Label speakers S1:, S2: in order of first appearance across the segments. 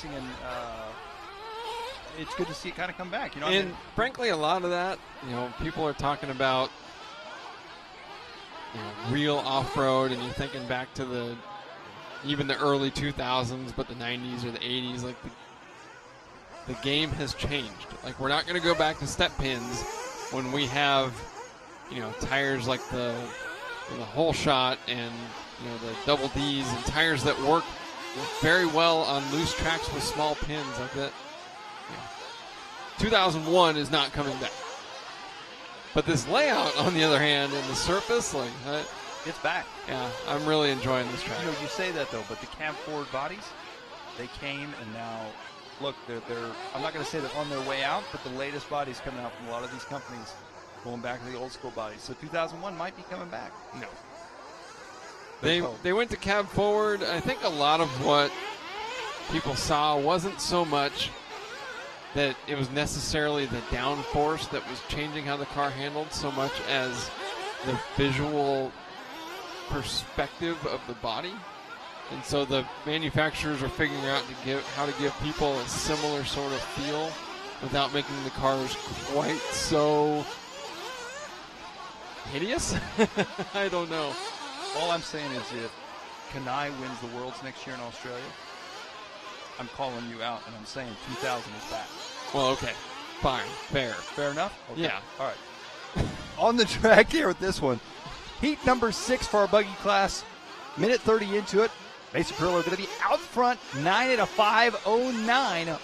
S1: racing, and it's good to see it kind of come back. You know,
S2: and frankly, a lot of that, people are talking about real off-road, and you're thinking back to even the early 2000s, but the 90s or the 80s. Like the game has changed. Like, we're not going to go back to step pins when we have tires like the whole shot and the double Ds and tires that work very well on loose tracks with small pins like that. 2001 is not coming back. But this layout, on the other hand, and the surface,
S1: it's back.
S2: Yeah, I'm really enjoying this track.
S1: You say that though, but the cab forward bodies, they came, and now look, they're I'm not going to say they're on their way out, but the latest bodies coming out from a lot of these companies going back to the old school bodies. So 2001 might be coming back.
S2: No. They went to cab forward. I think a lot of what people saw wasn't so much that it was necessarily the downforce that was changing how the car handled so much as the visual perspective of the body. And so the manufacturers are figuring out how to give people a similar sort of feel without making the cars quite so hideous. I don't know.
S1: All I'm saying is if Kanai wins the Worlds next year in Australia, I'm calling you out, and I'm saying 2000 is back.
S2: Well, okay. Fine. Fair.
S1: Fair enough? Okay.
S2: Yeah.
S1: All right. On the track here with this one. Heat number 6 for our buggy class. Minute 30 into it. Mason Perillo going to be out front. 9 at a 5:09.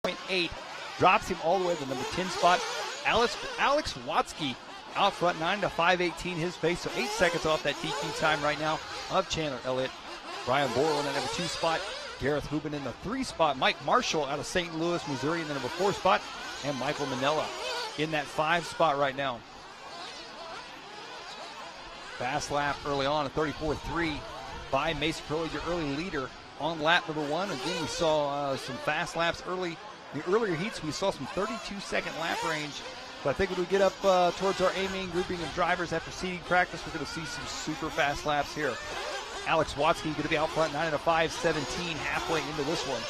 S1: 1.8. Drops him all the way to the number 10 spot. Alex Watzke out front, 9 to 5:18 his pace, so 8 seconds off that TQ time right now of Chandler Elliott. Brian Borle in that number 2 spot. Gareth Houben in the 3 spot. Mike Marshall out of St. Louis, Missouri in the number 4 spot. And Michael Mennella in that 5 spot right now. Fast lap early on, a 34.3 by Mason Perillo, your early leader on lap number 1. Again, we saw some fast laps early. The earlier heats, we saw some 32-second lap range. But I think when we get up towards our A-main grouping of drivers after seating practice, we're going to see some super fast laps here. Alex Watzke going to be out front, 9 at a 5:17, halfway into this one.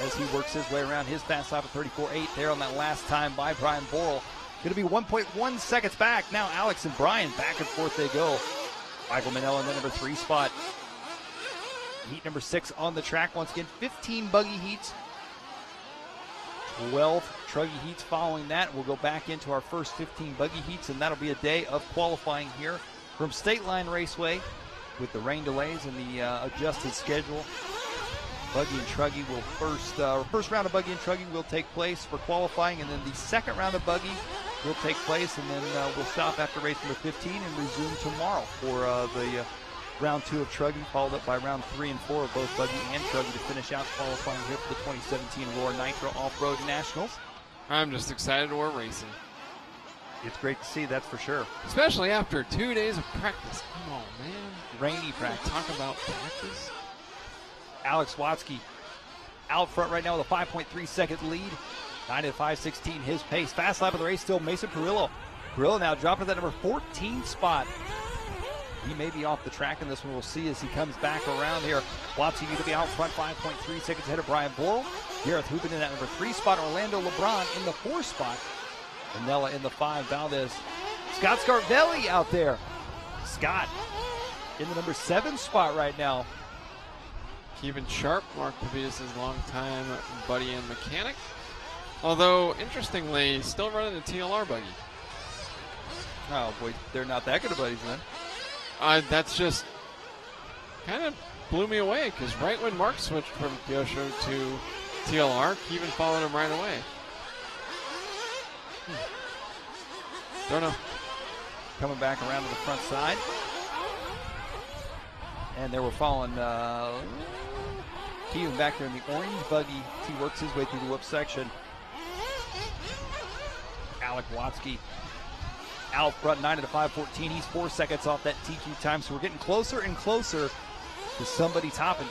S1: As he works his way around his fast lap of 34.8 there on that last time by Brian Borle. Going to be 1.1 seconds back. Now Alex and Brian, back and forth they go. Michael Mennella in the number 3 spot. Heat number 6 on the track. Once again, 15 buggy heats. 12 truggy heats following that. We'll go back into our first 15 buggy heats, and that'll be a day of qualifying here from State Line Raceway with the rain delays and the adjusted schedule. Buggy and truggy will first round of buggy and truggy will take place for qualifying, and then the second round of buggy will take place, and then we'll stop after race number 15 and resume tomorrow for the round 2 of truggy, followed up by round 3 and 4 of both buggy and truggy to finish out qualifying here for the 2017 Roar Nitro Off-Road Nationals. I'm just excited we're racing. It's great to see, that's for sure. Especially after 2 days of practice. Come on, man. Rainy practice. Talk about practice. Alex Watzke out front right now with a 5.3 second lead. 9 at 5:16 his pace. Fast lap of the race still Mason Perillo. Perillo now dropping that number 14 spot. He may be off the track in this one. We'll see as he comes back around here. Watzke going to be out front, 5.3 seconds ahead of Brian Borle. Gareth Houben in that number 3 spot. Orlando Lebron in the 4 spot. Mennella in the 5. Valdez. Scott Scarvelli out there. Scott in the number 7 spot right now. Keevin Sharp, Mark Pavias' longtime buddy and mechanic. Although, interestingly, still running a TLR buggy. Oh, boy, they're not that good of buddies then. That's just kind of blew me away, because right when Mark switched from Kyosho to TLR, Keevin followed him right away. Don't know. Coming back around to the front side. And they were following Keevin back there in the orange buggy. He works his way through the whip section. Alex Watzke out front, 9 at a 5:14. He's 4 seconds off that TQ time, so we're getting closer and closer to somebody topping.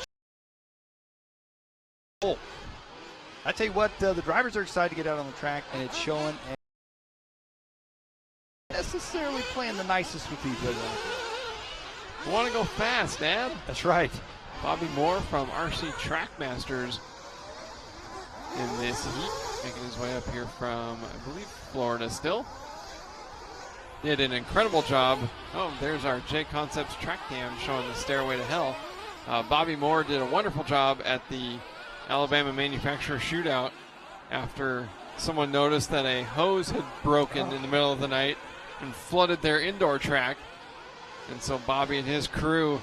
S1: Oh, I tell you what, the drivers are excited to get out on the track, and it's showing. And necessarily playing the nicest with each other.
S2: Want to go fast, Dad?
S1: That's right.
S2: Bobby Moore from RC Trackmasters in this heat, making his way up here from, I believe, Florida still. Did an incredible job. Oh, there's our J Concepts track cam showing the stairway to hell. Bobby Moore did a wonderful job at the Alabama Manufacturer Shootout after someone noticed that a hose had broken in the middle of the night and flooded their indoor track. And so Bobby and his crew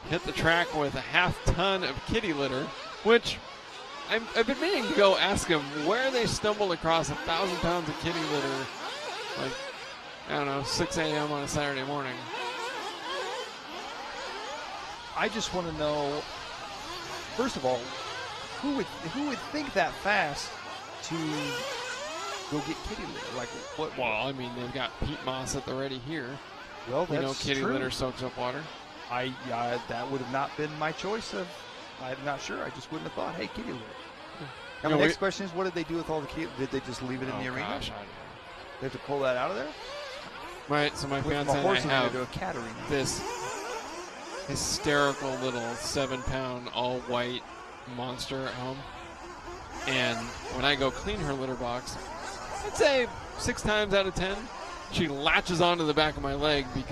S2: hit the track with a half-ton of kitty litter, which I've been meaning to go ask him where they stumbled across 1,000 pounds of kitty litter, like, I don't know, 6 a.m. on a Saturday morning.
S1: I just want to know, first of all, who would think that fast to go get kitty litter? Like what?
S2: Well, I mean, they've got peat moss at the ready here.
S1: Well, that's
S2: you know, kitty
S1: true.
S2: litter soaks up water.
S1: That would have not been my choice. I'm not sure. I just wouldn't have thought, hey, kitty litter. Now,
S2: You know,
S1: my next question is, what did they do with all the kitty? Did they just leave it in the arena?
S2: Gosh, I don't know.
S1: They have to pull that out of there.
S2: Right. So my fiance and I
S1: horse
S2: have
S1: to a cat arena.
S2: this hysterical little 7-pound all-white monster at home, and when I go clean her litter box, I'd say 6 times out of 10 she latches onto the back of my leg because